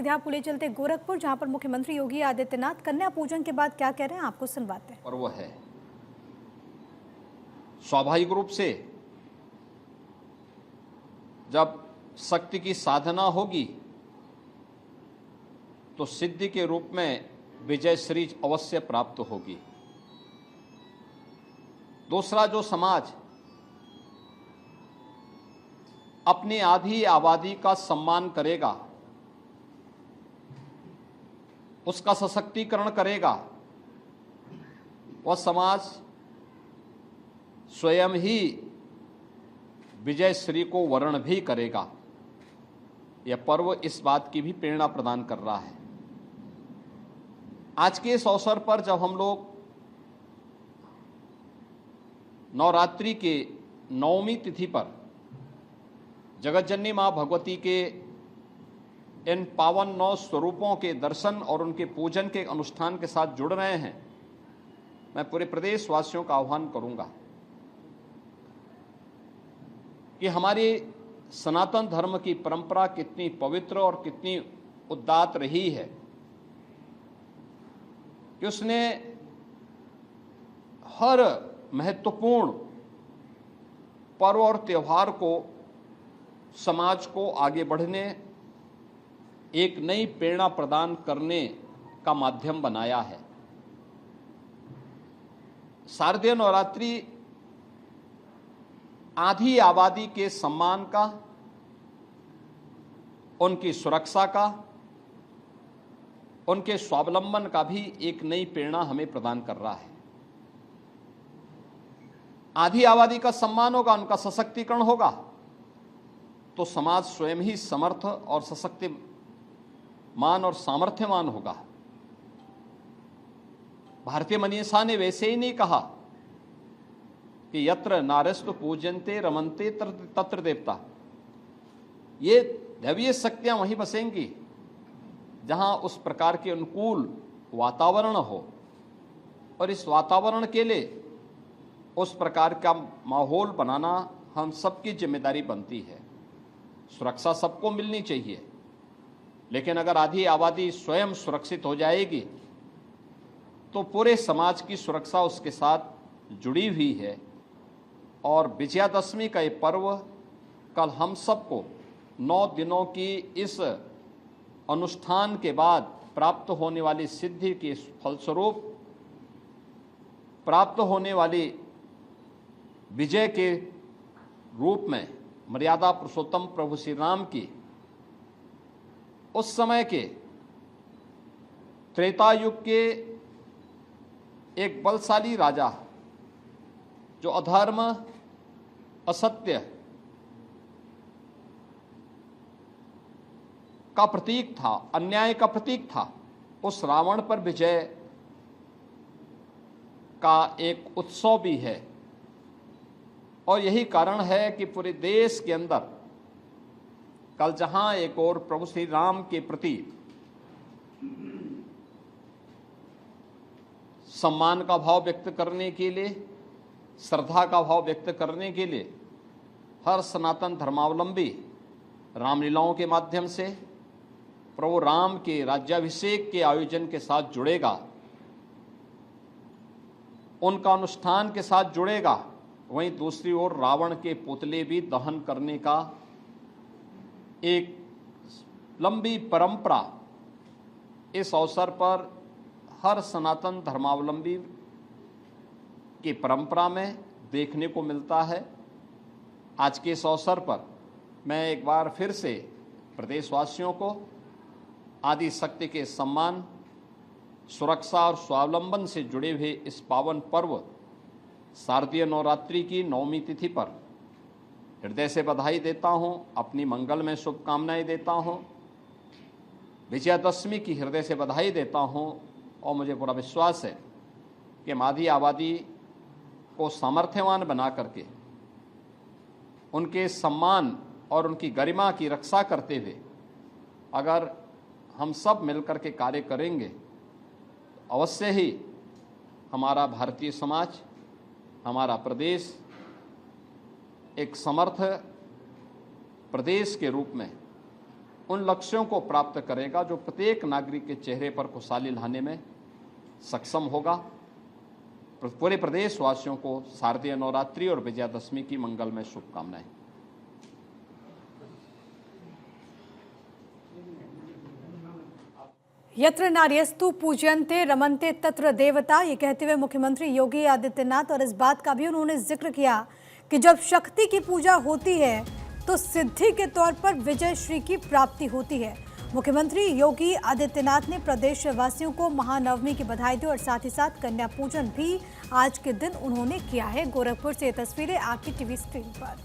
सीधे आपको ले चलते गोरखपुर, जहां पर मुख्यमंत्री योगी आदित्यनाथ कन्या पूजन के बाद क्या कह रहे हैं, आपको सुनवाते हैं। पर्व है, स्वाभाविक रूप से जब शक्ति की साधना होगी तो सिद्धि के रूप में विजय श्री अवश्य प्राप्त होगी। दूसरा, जो समाज अपनी आधी आबादी का सम्मान करेगा, उसका सशक्तिकरण करेगा, वह समाज स्वयं ही विजय श्री को वर्ण भी करेगा। यह पर्व इस बात की भी प्रेरणा प्रदान कर रहा है। आज के इस अवसर पर जब हम लोग नवरात्रि के नवमी तिथि पर जगतजननी मां भगवती के इन पावन नौ स्वरूपों के दर्शन और उनके पूजन के अनुष्ठान के साथ जुड़ रहे हैं, मैं पूरे प्रदेश वासियों का आह्वान करूंगा कि हमारी सनातन धर्म की परंपरा कितनी पवित्र और कितनी उदात्त रही है कि उसने हर महत्वपूर्ण पर्व और त्योहार को समाज को आगे बढ़ने, एक नई प्रेरणा प्रदान करने का माध्यम बनाया है। शारदीय नवरात्रि आधी आबादी के सम्मान का, उनकी सुरक्षा का, उनके स्वावलंबन का भी एक नई प्रेरणा हमें प्रदान कर रहा है। आधी आबादी का सम्मान होगा, उनका सशक्तिकरण होगा, तो समाज स्वयं ही समर्थ और सशक्तिमान और सामर्थ्यमान होगा। भारतीय मनीषा ने वैसे ही नहीं कहा कि यत्र नारस्तु पूजन्ते रमन्ते तत्र देवता। ये दैवीय शक्तियां वहीं बसेंगी जहां उस प्रकार के अनुकूल वातावरण हो, और इस वातावरण के लिए उस प्रकार का माहौल बनाना हम सबकी जिम्मेदारी बनती है। सुरक्षा सबको मिलनी चाहिए, लेकिन अगर आधी आबादी स्वयं सुरक्षित हो जाएगी तो पूरे समाज की सुरक्षा उसके साथ जुड़ी हुई है। और विजयादशमी का ये पर्व कल हम सबको 9 दिनों की इस अनुष्ठान के बाद प्राप्त होने वाली सिद्धि के फलस्वरूप प्राप्त होने वाली विजय के रूप में मर्यादा पुरुषोत्तम प्रभु श्री राम की उस समय के त्रेता युग के एक बलशाली राजा जो अधर्म, असत्य का प्रतीक था, अन्याय का प्रतीक था, उस रावण पर विजय का एक उत्सव भी है। और यही कारण है कि पूरे देश के अंदर कल जहां एक और प्रभु श्री राम के प्रति सम्मान का भाव व्यक्त करने के लिए, श्रद्धा का भाव व्यक्त करने के लिए हर सनातन धर्मावलंबी रामलीलाओं के माध्यम से प्रभु राम के राज्याभिषेक के आयोजन के साथ जुड़ेगा, उनका अनुष्ठान के साथ जुड़ेगा, वहीं दूसरी ओर रावण के पुतले भी दहन करने का एक लंबी परंपरा इस अवसर पर हर सनातन धर्मावलंबी की परंपरा में देखने को मिलता है। आज के इस अवसर पर मैं एक बार फिर से प्रदेशवासियों को आदि शक्ति के सम्मान, सुरक्षा और स्वावलंबन से जुड़े हुए इस पावन पर्व शारदीय नवरात्रि की नवमी तिथि पर हृदय से बधाई देता हूं, अपनी मंगलमय शुभकामनाएं देता हूं, विजयादशमी की हृदय से बधाई देता हूं। और मुझे पूरा विश्वास है कि हम आधी आबादी को सामर्थ्यवान बना करके उनके सम्मान और उनकी गरिमा की रक्षा करते हुए अगर हम सब मिलकर के कार्य करेंगे तो अवश्य ही हमारा भारतीय समाज, हमारा प्रदेश एक समर्थ प्रदेश के रूप में उन लक्ष्यों को प्राप्त करेगा जो प्रत्येक नागरिक के चेहरे पर खुशहाली लाने में सक्षम होगा। पूरे प्रदेशवासियों को शारदीय नवरात्रि और विजयादशमी की मंगलमय शुभकामनाएं। यत्र नार्यस्तु पूज्यन्ते रमन्ते तत्र देवता, ये कहते हुए मुख्यमंत्री योगी आदित्यनाथ और इस बात का भी उन्होंने जिक्र किया कि जब शक्ति की पूजा होती है तो सिद्धि के तौर पर विजय श्री की प्राप्ति होती है। मुख्यमंत्री योगी आदित्यनाथ ने प्रदेशवासियों को महानवमी की बधाई दी और साथ ही साथ कन्या पूजन भी आज के दिन उन्होंने किया है। गोरखपुर से ये तस्वीरें आपकी टीवी स्क्रीन पर।